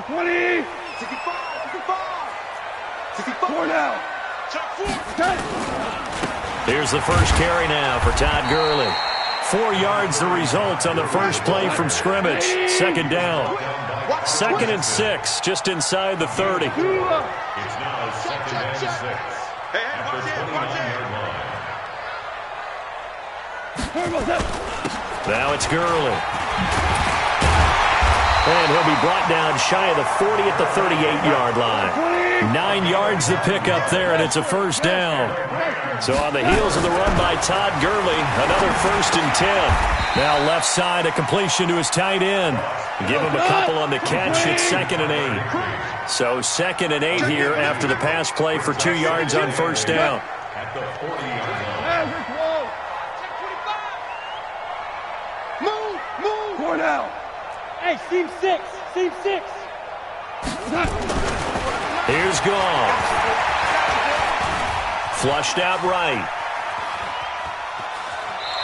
20. 65. 64 now. Here's the first carry now for Todd Gurley. 4 yards the result on the first play from scrimmage. Second down. 2nd and 6, just inside the 30. It's now 2nd and 6. At the 29-yard line. Now it's Gurley. And he'll be brought down shy of the 40 at the 38-yard line. 9 yards to pick up there, and it's a first down. So on the heels of the run by Todd Gurley, another 1st and 10. Now left side, a completion to his tight end. Give him a couple on the catch. It's 2nd and 8. So 2nd and 8 here after the pass play for 2 yards on first down. At the 40-yard line. Move. 4 now. Hey, seam 6. Seam 6. Here's Goff. Flushed out right.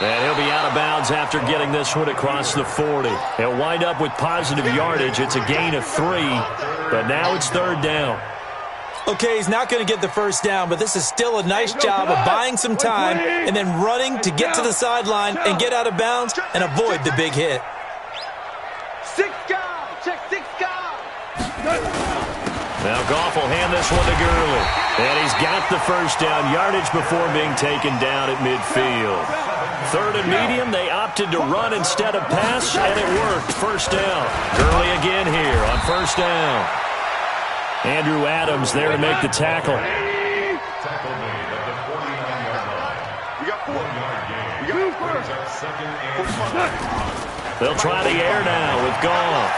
And he'll be out of bounds after getting this one across the 40. He'll wind up with positive yardage. It's a gain of 3, but now it's 3rd down. Okay, he's not going to get the first down, but this is still a nice job of buying some time and then running to get to the sideline and get out of bounds and avoid the big hit. 6 guys. Check 6 guys. Now Goff will hand this one to Gurley. And he's got the first down yardage before being taken down at midfield. 3rd and medium, they opted to run instead of pass, and it worked. First down. Gurley again here on first down. Andrew Adams there to make the tackle. Tackle made at the 49-yard line. We got 4. 1-yard gain. Brings up 2nd and 5. They'll try the air now with Goff.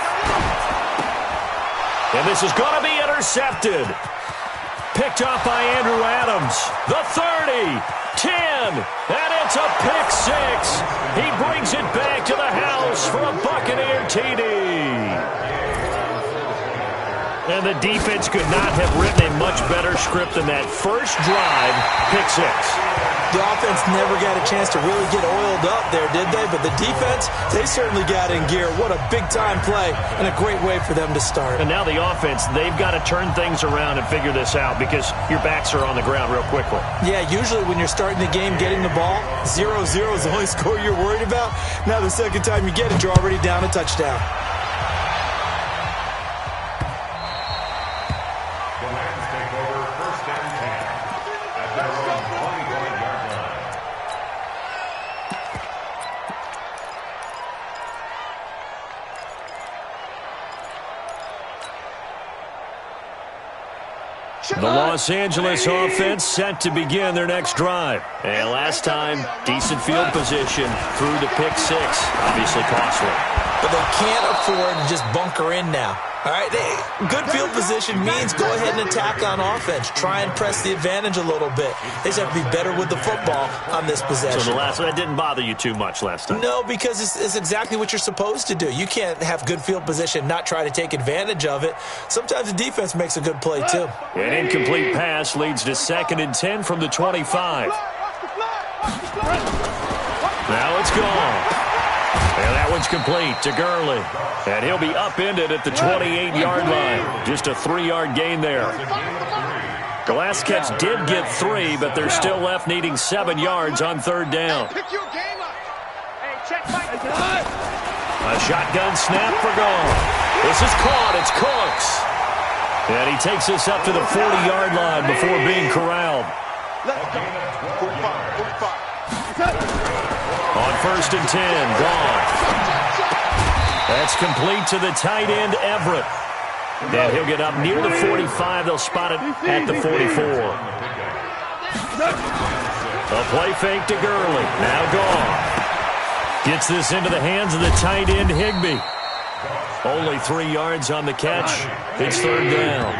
And this is going to be intercepted. Picked off by Andrew Adams. The 30, 10, and it's a pick 6. He brings it back to the house for a Buccaneer TD. And the defense could not have written a much better script than that first drive, pick 6. The offense never got a chance to really get oiled up there, did they? But the defense, they certainly got in gear. What a big-time play and a great way for them to start. And now the offense, they've got to turn things around and figure this out because your backs are on the ground real quickly. Yeah, usually when you're starting the game getting the ball, 0-0 is the only score you're worried about. Now the second time you get it, you're already down a touchdown. The Rams take over 1st and 10 at their own 21-yard line. The Los Angeles offense set to begin their next drive. And last time, decent field position through the pick 6. Obviously costly. But they can't afford to just bunker in now. All right, good field position means go ahead and attack on offense. Try and press the advantage a little bit. They just have to be better with the football on this possession. So that didn't bother you too much last time? No, because it's exactly what you're supposed to do. You can't have good field position, not try to take advantage of it. Sometimes the defense makes a good play, too. An incomplete pass leads to 2nd and 10 from the 25. Now it's gone. And that one's complete to Gurley. And he'll be upended at the 28-yard line. Just a 3-yard gain there. The last catch did get 3, but they're still left needing 7 yards on 3rd down. A shotgun snap for Goff. This is caught. It's Cooks. And he takes us up to the 40-yard line before being corralled. On 1st and 10, Goff. That's complete to the tight end, Everett. And he'll get up near the 45. They'll spot it at the 44. A play fake to Gurley. Now Goff. Gets this into the hands of the tight end, Higbee. Only 3 yards on the catch. It's 3rd down.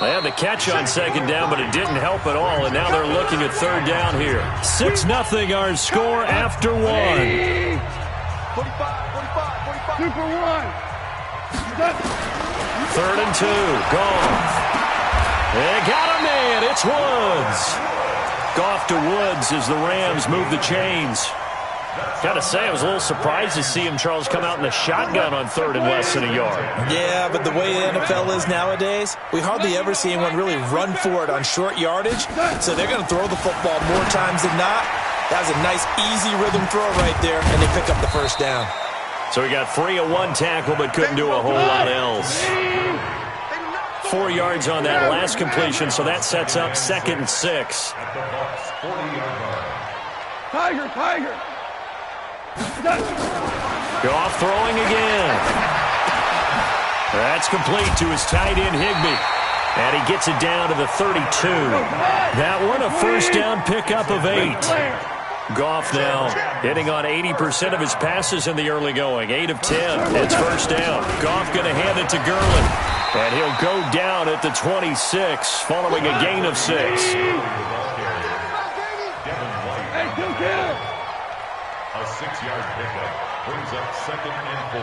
They had the catch on 2nd down, but it didn't help at all, and now they're looking at 3rd down here. 6-0 our score after 1. 2 for 1. 3rd and 2. Goff. They got a man. It's Woods. Goff to Woods as the Rams move the chains. Got to say, I was a little surprised to see him, Charles, come out in the shotgun on third and less than a yard. Yeah, but the way the NFL is nowadays, we hardly ever see anyone really run for it on short yardage, so they're going to throw the football more times than not. That was a nice, easy rhythm throw right there, and they pick up the first down. So he got free of one tackle, but couldn't do a whole lot else. 4 yards on that last completion, so that sets up 2nd and 6. Tiger, Tiger. Goff throwing again. That's complete to his tight end, Higbee. And he gets it down to the 32. That one a first down pickup of 8. Goff now hitting on 80% of his passes in the early going. 8 of 10. It's first down. Goff going to hand it to Gurley. And he'll go down at the 26 following a gain of 6. A 6-yard pickup brings up 2nd and 4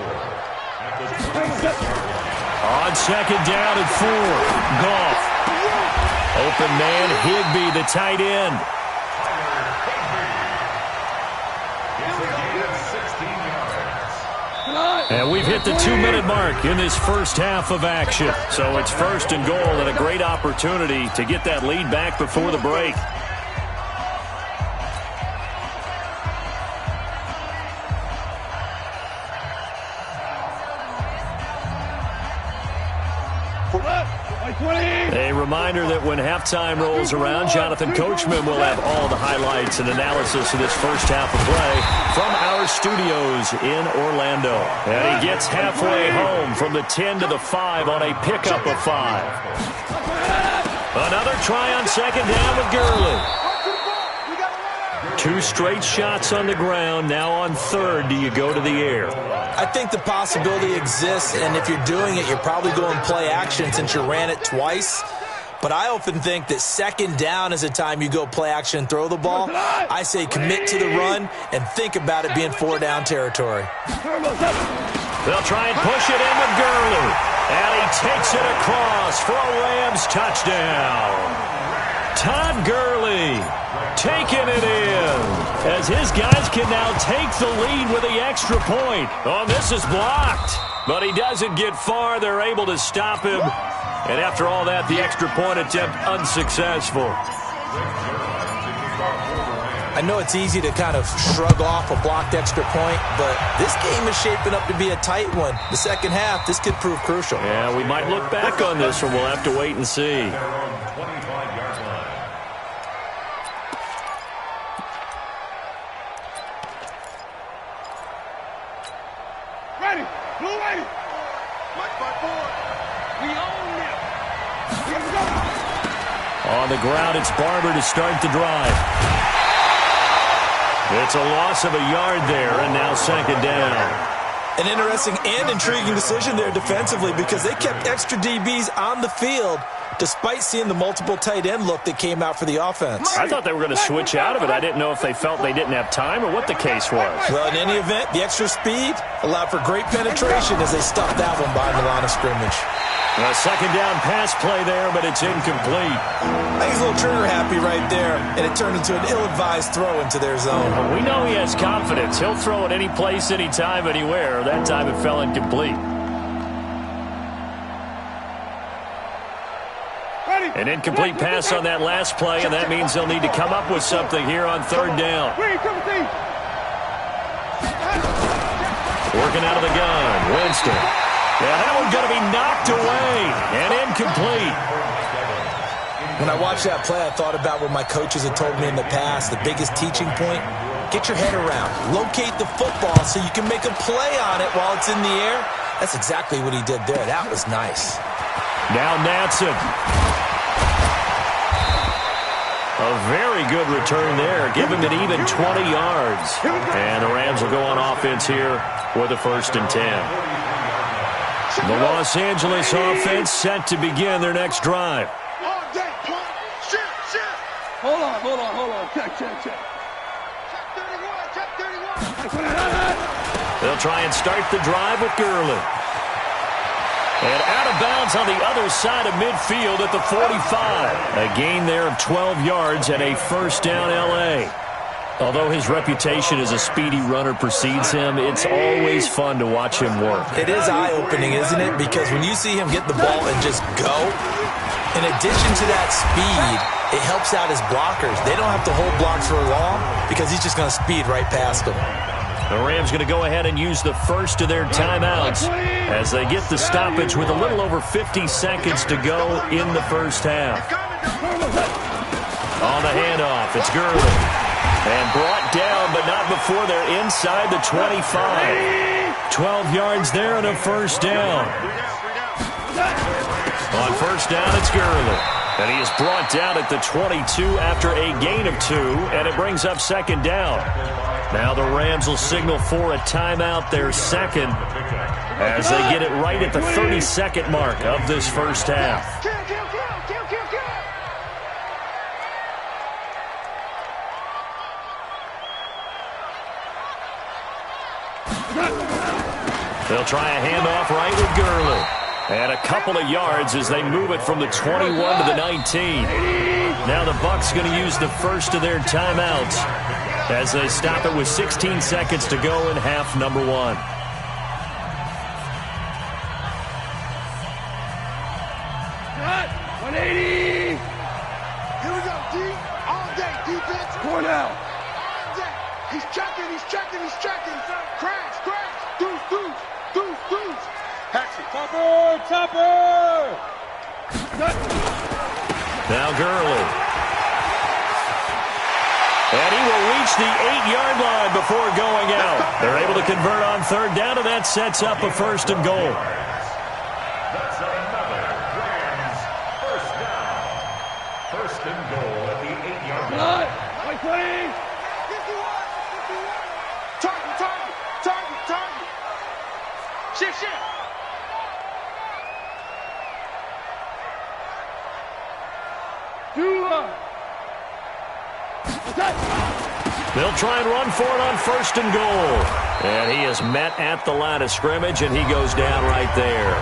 at the 26-yard line. On 2nd down and 4, Goff. Open man, Higbee, the tight end. It's a gain of 16 yards. And we've hit the 2-minute mark in this first half of action. So it's 1st and goal and a great opportunity to get that lead back before the break. A reminder that when halftime rolls around, Jonathan Coachman will have all the highlights and analysis of this first half of play from our studios in Orlando. And he gets halfway home from the 10 to the 5 on a pickup of 5. Another try on 2nd down with Gurley. 2 straight shots on the ground. Now on 3rd, do you go to the air? I think the possibility exists, and if you're doing it, you're probably going play action since you ran it twice. But I often think that 2nd down is a time you go play action and throw the ball. I say commit to the run and think about it being 4-down territory. They'll try and push it in with Gurley. And he takes it across for a Rams touchdown. Todd Gurley taking it in as his guys can now take the lead with the extra point. Oh, this is blocked, but he doesn't get far. They're able to stop him. And after all that, the extra point attempt unsuccessful. I know it's easy to kind of shrug off a blocked extra point, but this game is shaping up to be a tight one. The second half, this could prove crucial. Yeah, we might look back on this one. We'll have to wait and see. Ready, blue ready. Mike by 4. We own it. On the ground, it's Barber to start the drive. It's a loss of a yard there, and now 2nd down. An interesting and intriguing decision there defensively because they kept extra DBs on the field despite seeing the multiple tight end look that came out for the offense. I thought they were going to switch out of it. I didn't know if they felt they didn't have time or what the case was. Well, in any event, the extra speed allowed for great penetration as they stuffed that one behind the line of scrimmage. A 2nd down pass play there, but it's incomplete. I think he's a little trigger happy right there, and it turned into an ill-advised throw into their zone. Well, we know he has confidence. He'll throw it any place, anytime, anywhere. That time it fell incomplete. An incomplete pass on that last play, and that means they'll need to come up with something here on 3rd down. Working out of the gun, Winston. Yeah, that one's going to be knocked away and incomplete. When I watched that play, I thought about what my coaches had told me in the past. The biggest teaching point, get your head around. Locate the football so you can make a play on it while it's in the air. That's exactly what he did there. That was nice. Now Natson. A very good return there. Give him an even 20 yards. And the Rams will go on offense here with a 1st and 10. The Los Angeles offense set to begin their next drive. Hold on. Check. Check 31. They'll try and start the drive with Gurley. And out of bounds on the other side of midfield at the 45. A gain there of 12 yards and a 1st down L.A. Although his reputation as a speedy runner precedes him, it's always fun to watch him work. It is eye-opening, isn't it? Because when you see him get the ball and just go, in addition to that speed, it helps out his blockers. They don't have to hold blocks for long because he's just going to speed right past them. The Rams going to go ahead and use the first of their timeouts as they get the stoppage with a little over 50 seconds to go in the first half. On the handoff, it's Gurley. And brought down, but not before they're inside the 25. 12 yards there and a first down. On first down, it's Gurley. And he is brought down at the 22 after a gain of 2, and it brings up second down. Now the Rams will signal for a timeout, their second, as they get it right at the 32nd mark of this first half. They'll try a handoff right with Gurley. And a couple of yards as they move it from the 21 to the 19. Now the Bucs going to use the first of their timeouts as they stop it with 16 seconds to go in half number 1. Cut! 180! Here we go, D. All day, defense. Going out. All day. He's checking, he's checking, he's checking. Crash, crash. Deuce, deuce, deuce, deuce. Paxi. Topper, topper. Now Gurley. And he will reach the 8-yard line before going out. They're able to convert on third down, and that sets up a first and goal. That's another Rams first down. First and goal at the 8-yard line. Target, target, target, target. Shift, shift. They'll try and run for it on first and goal. And he is met at the line of scrimmage, and he goes down right there.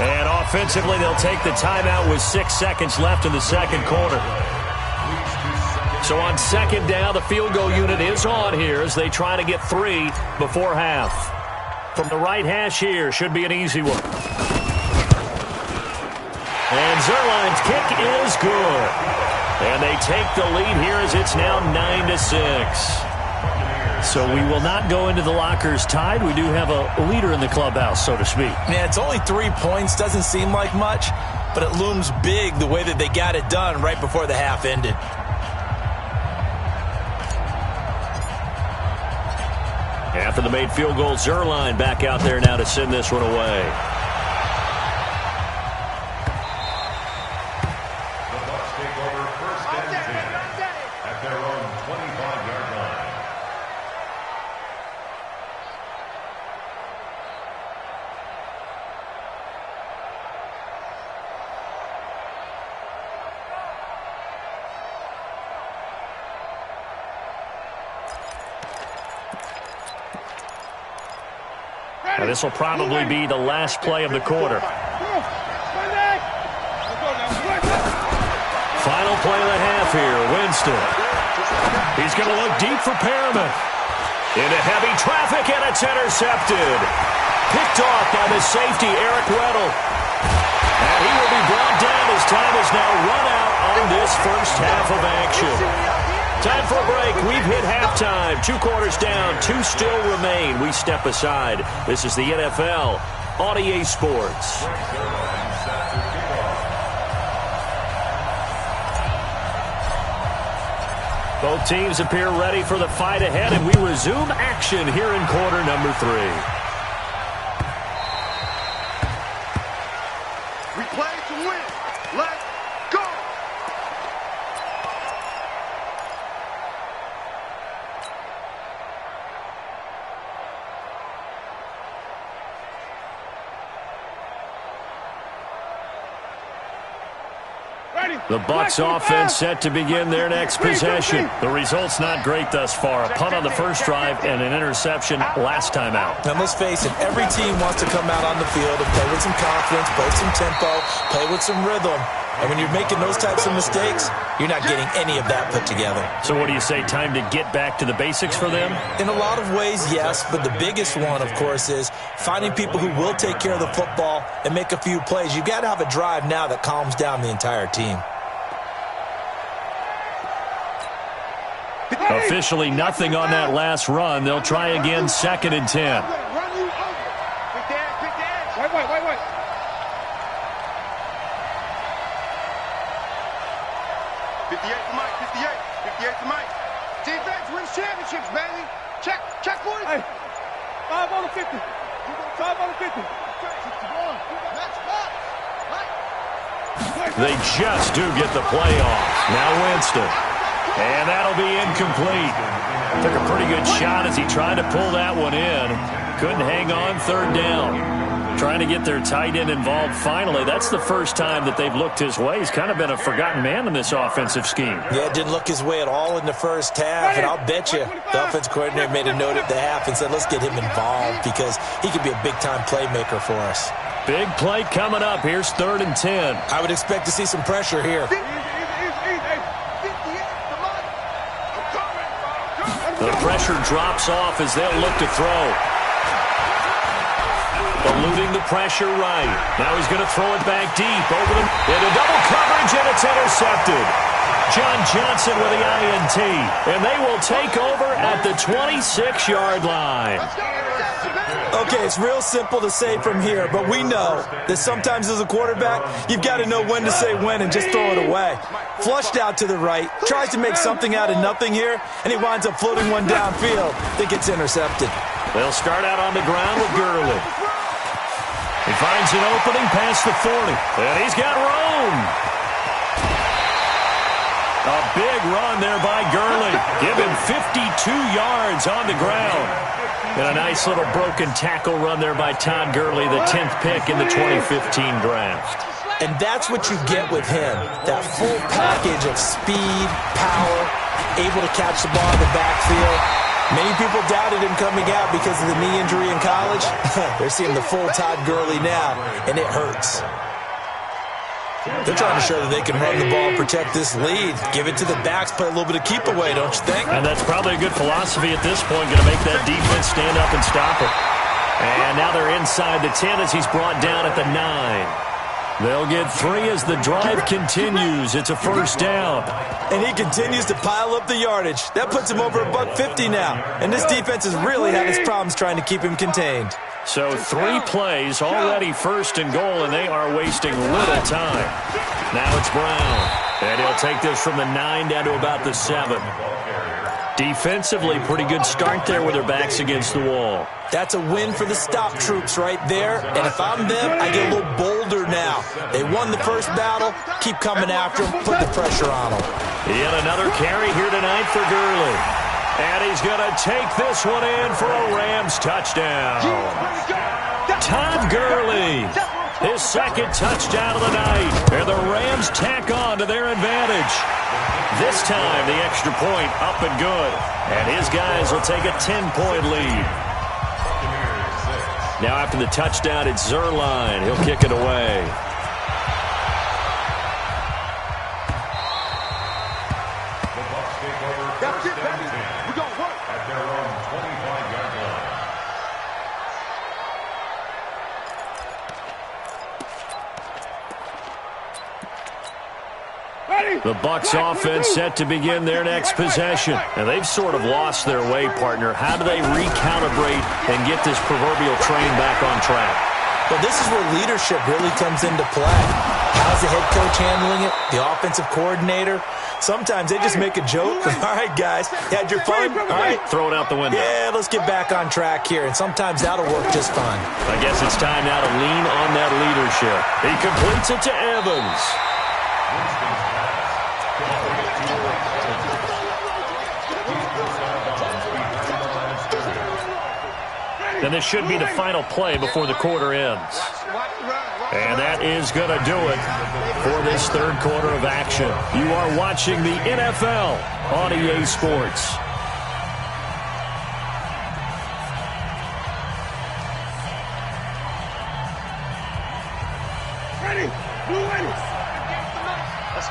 And offensively, they'll take the timeout with 6 seconds left in the second quarter. So on second down, the field goal unit is on here as they try to get 3 before half. From the right hash here, should be an easy one. And Zerline's kick is good. And they take the lead here as it's now 9-6. So we will not go into the lockers tied. We do have a leader in the clubhouse, so to speak. Yeah, it's only 3 points. Doesn't seem like much, but it looms big the way that they got it done right before the half ended. After the made field goal, Zerline back out there now to send this one away. Now, this will probably be the last play of the quarter. Final play of the half here, Winston. He's going to look deep for Perriman. Into heavy traffic, and it's intercepted. Picked off by the safety, Eric Weddle. And he will be brought down as time is now run out on this first half of action. Time for a break. We've hit halftime. 2 quarters down. 2 still remain. We step aside. This is the NFL on EA Sports. Both teams appear ready for the fight ahead, and we resume action here in quarter number 3. We play to win. Let's go. The Bucs offense set to begin their next possession. The result's not great thus far. A punt on the first drive and an interception last time out. Now, let's face it, every team wants to come out on the field and play with some confidence, play some tempo, play with some rhythm. And when you're making those types of mistakes, you're not getting any of that put together. So what do you say, time to get back to the basics for them? In a lot of ways, yes, but the biggest one, of course, is finding people who will take care of the football and make a few plays. You've got to have a drive now that calms down the entire team. Officially nothing on that last run. They'll try again, 2nd and 10. Wait. 58 to Mike, 58 to Mike. Defense wins championships, baby. Check, boys. Hey, 5 on the 50. 5 on the 50. They just do get the play off. Now Winston. And that'll be incomplete. Took a pretty good shot as he tried to pull that one in. Couldn't hang on, 3rd down. Trying to get their tight end involved finally. That's the first time that they've looked his way. He's kind of been a forgotten man in this offensive scheme. Yeah, it didn't look his way at all in the first half, and I'll bet you the offense coordinator made a note at the half and said, let's get him involved because he could be a big-time playmaker for us. Big play coming up. Here's 3rd and 10. I would expect to see some pressure here. The pressure drops off as they'll look to throw. Eluding the pressure right. Now he's going to throw it back deep over them. Into double coverage, and it's intercepted. John Johnson with the INT. And they will take over at the 26-yard line. Okay, it's real simple to say from here, but we know that sometimes as a quarterback, you've got to know when to say when and just throw it away. Flushed out to the right, tries to make something out of nothing here, and he winds up floating one downfield that gets intercepted. They'll start out on the ground with Gurley. He finds an opening past the 40, and he's got room. A big run there by Gurley. Give him 52 yards on the ground. And a nice little broken tackle run there by Todd Gurley, the 10th pick in the 2015 draft. And that's what you get with him, that full package of speed, power, able to catch the ball in the backfield. Many people doubted him coming out because of the knee injury in college. They're seeing the full Todd Gurley now, and it hurts. They're trying to show that they can run the ball and protect this lead. Give it to the backs, play a little bit of keep away, don't you think? And that's probably a good philosophy at this point, going to make that defense stand up and stop it. And now they're inside the 10 as he's brought down at the 9. They'll get 3 as the drive continues. It's a first down. And he continues to pile up the yardage. That puts him over $150 now. And this defense has really had its problems trying to keep him contained. So 3 plays, already first and goal, and they are wasting little time. Now it's Brown. And he'll take this from the 9 down to about the 7. Defensively, pretty good start there with their backs against the wall. That's a win for the stop troops right there. And if I'm them, I get a little bolder now. They won the first battle. Keep coming after them. Put the pressure on them. Yet another carry here tonight for Gurley. And he's going to take this one in for a Rams touchdown. Todd Gurley, his 2nd touchdown of the night. And the Rams tack on to their advantage. This time, the extra point up and good. And his guys will take a 10-point lead. Now after the touchdown, it's Zerline. He'll kick it away. That's it, baby. We're going to work. At their own 25-yard line. The Bucs offense set to begin their next possession. And they've sort of lost their way, partner. How do they recalibrate and get this proverbial train back on track? Well, this is where leadership really comes into play. How's the head coach handling it? The offensive coordinator? Sometimes they just make a joke. All right, guys, you had your fun? All right. Throw it out the window. Yeah, let's get back on track here. And sometimes that'll work just fine. I guess it's time now to lean on that leadership. He completes it to Evans. And this should be the final play before the quarter ends. And that is going to do it for this 3rd quarter of action. You are watching the NFL on EA Sports. Ready? Blue ready.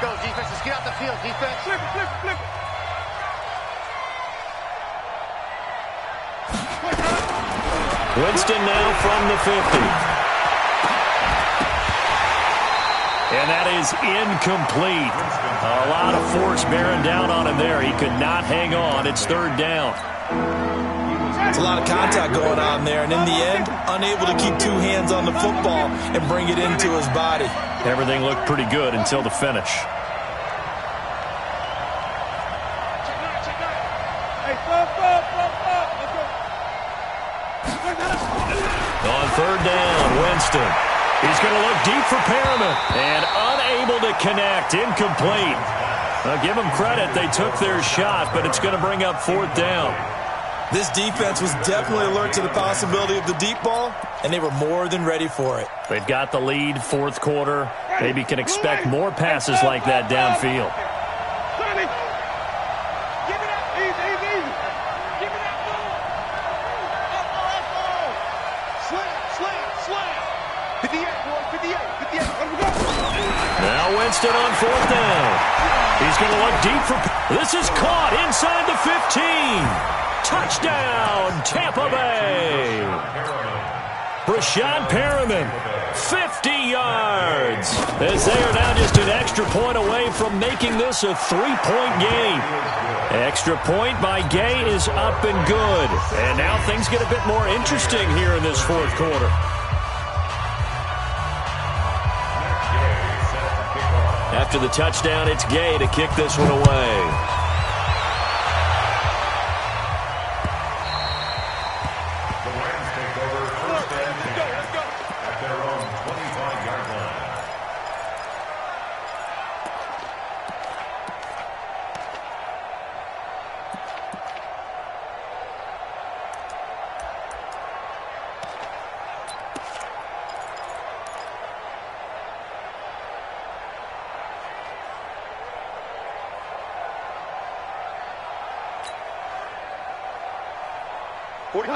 go, defense. Let's get out the field, defense. Flip it, flip it, flip it. Winston now from the 50. And that is incomplete. A lot of force bearing down on him there. He could not hang on. It's third down. It's a lot of contact going on there, and in the end, unable to keep two hands on the football and bring it into his body. Everything looked pretty good until the finish. Hey, stop. Let's go. On third down, Winston. He's going to look deep for Perriman. And unable to connect. Incomplete. Now, give them credit. They took their shot, but it's going to bring up fourth down. This defense was definitely alert to the possibility of the deep ball, and they were more than ready for it. They've got the lead, fourth quarter. Maybe can expect more passes like that downfield. Sonny. Give it up. Easy. Give it up. Slam. 58, boys. 58. Let me go. Now Winston on fourth down. He's going to look deep for... This is caught inside the 15. Touchdown, Tampa Bay. Brashad Perriman, 50 yards. As they are now just an extra point away from making this a three-point game. Extra point by Gay is up and good. And now things get a bit more interesting here in this fourth quarter. After the touchdown, it's Gay to kick this one away.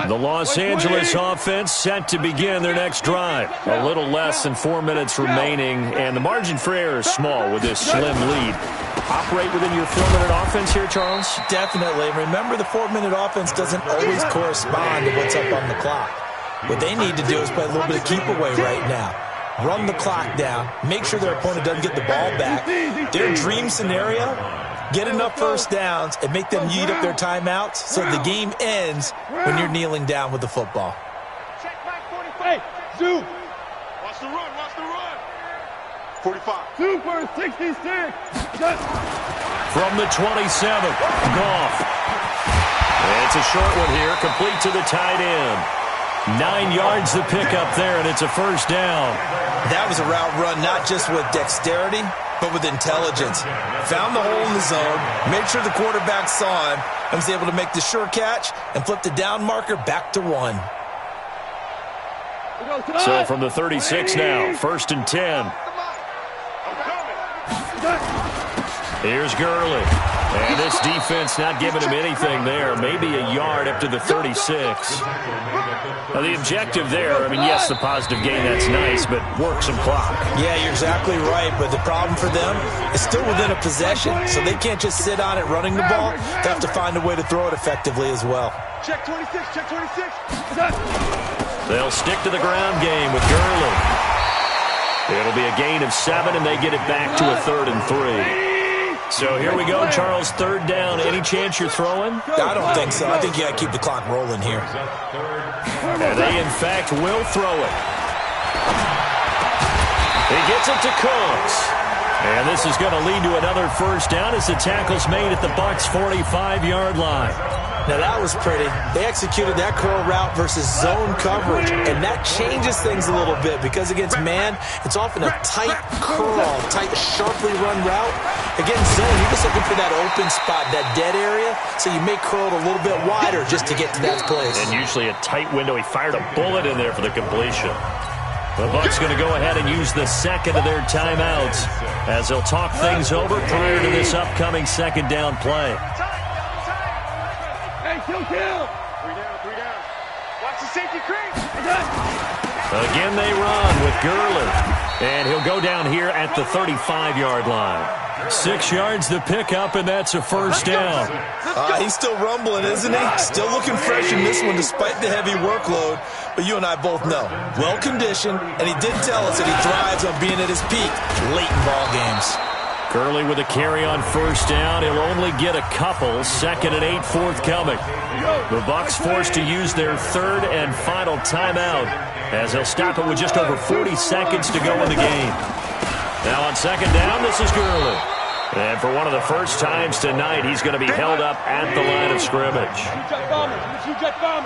The Los Angeles offense set to begin their next drive. A little less than 4 minutes remaining, and the margin for error is small with this slim lead. Operate within your 4-minute offense here, Charles? Definitely. Remember, the 4-minute offense doesn't always correspond to what's up on the clock. What they need to do is play a little bit of keep away right now. Run the clock down. Make sure their opponent doesn't get the ball back. Their dream scenario, get enough first downs and make them eat up their timeouts so the game ends when you're kneeling down with the football. Check back 45. Zoom. Watch the run. 45. Super 66. From the 27, Goff. It's a short one here, complete to the tight end. 9 yards to pick up there, and it's a first down. That was a route run not just with dexterity, but with intelligence. Found the hole in the zone, made sure the quarterback saw him, and was able to make the sure catch and flip the down marker back to 1. So from the 36 now, first and 10. Here's Gurley. And this defense not giving him anything there. Maybe a yard up to the 36. Now the objective there, I mean, yes, the positive gain, that's nice, but work some clock. Yeah, you're exactly right, but the problem for them is still within a possession, so they can't just sit on it running the ball. They have to find a way to throw it effectively as well. Check 26. They'll stick to the ground game with Gurley. It'll be a gain of 7, and they get it back to a 3rd and 3. So here we go, Charles, third down. Any chance you're throwing? I don't think so. I think you got to keep the clock rolling here. And they, in fact, will throw it. He gets it to Cooks. And this is going to lead to another first down as the tackle's made at the Bucs' 45-yard line. Now, that was pretty. They executed that curl route versus zone coverage, and that changes things a little bit because against man, it's often a tight curl, tight, sharply run route. Against zone, you're just looking for that open spot, that dead area, so you may curl it a little bit wider just to get to that place. And usually a tight window. He fired a bullet in there for the completion. The Bucs going to go ahead and use the second of their timeouts as they'll talk things over prior to this upcoming second down play. Hey, kill. 3 down. Watch the safety creep. Again, they run with Gurley. And he'll go down here at the 35-yard line. 6 yards the pickup, and that's a first down. He's still rumbling, isn't he? Still looking fresh in this one despite the heavy workload. But you and I both know, well-conditioned, and he did tell us that he thrives on being at his peak late in ball games. Gurley with a carry on first down. He'll only get a couple. 2nd and 8 forthcoming. The Bucs forced to use their 3rd and final timeout as they'll stop it with just over 40 seconds to go in the game. Now on 2nd down, this is Gurley. And for one of the first times tonight, he's going to be held up at the line of scrimmage.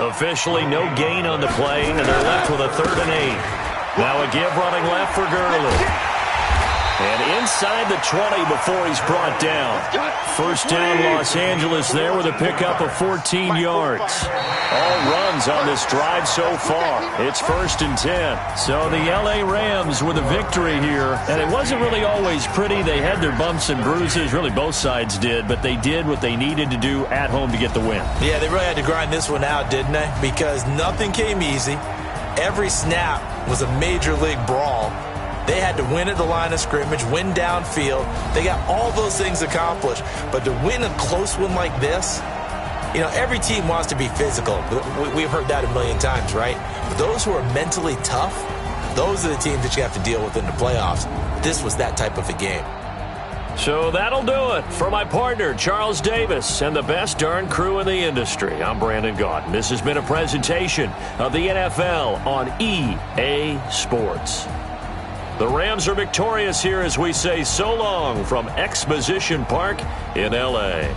Officially no gain on the play, and they're left with a 3rd and 8. Now a give running left for Gurley. And inside the 20 before he's brought down. First down, Los Angeles there with a pickup of 14 yards. All runs on this drive so far. It's 1st and 10. So the L.A. Rams with a victory here. And it wasn't really always pretty. They had their bumps and bruises. Really, both sides did. But they did what they needed to do at home to get the win. Yeah, they really had to grind this one out, didn't they? Because nothing came easy. Every snap was a major league brawl. They had to win at the line of scrimmage, win downfield. They got all those things accomplished. But to win a close one like this, you know, every team wants to be physical. We've heard that a million times, right? But those who are mentally tough, those are the teams that you have to deal with in the playoffs. This was that type of a game. So that'll do it for my partner, Charles Davis, and the best darn crew in the industry. I'm Brandon Gaudin. This has been a presentation of the NFL on EA Sports. The Rams are victorious here as we say so long from Exposition Park in L.A.